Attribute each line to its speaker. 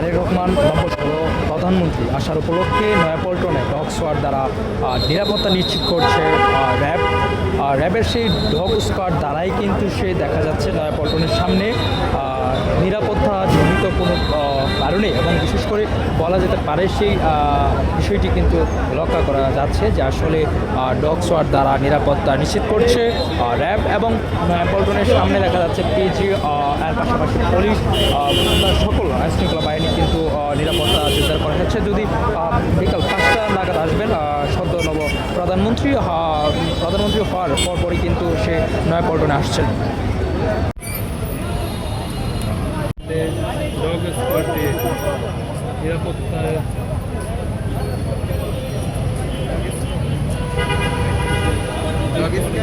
Speaker 1: তারেক রহমান হলো প্রধানমন্ত্রী আসার উপলক্ষে নয়াপল্টনে ডগ স্কোয়াড দ্বারা নিরাপত্তা নিশ্চিত করছে র্যাব। র্যাবের সেই ডগ স্কোয়াড দ্বারাই কিন্তু সে দেখা যাচ্ছে নয়াপল্টনের সামনে নিরাপত্তা জনিত কোনো কারণে, এবং বিশেষ করে বলা যেতে পারে সেই বিষয়টি কিন্তু লক্ষ্য করা যাচ্ছে যে আসলে ডগ স্কোয়াড দ্বারা নিরাপত্তা নিশ্চিত করছে র্যাব, এবং নয়াপল্টনের সামনে দেখা যাচ্ছে পিজি এর পাশাপাশি পুলিশ সকল আইনশৃঙ্খলা বাহিনী কিন্তু নিরাপত্তা জোরদার করা হচ্ছে। যদি বিকাল 5টা নাগাদ আসবেন সদ্য নব প্রধানমন্ত্রী হওয়ার পরপরই কিন্তু সে নয়াপল্টনে আসছেন।
Speaker 2: ডগ স্কোয়াডে নিরাপত্তায় হিসেবে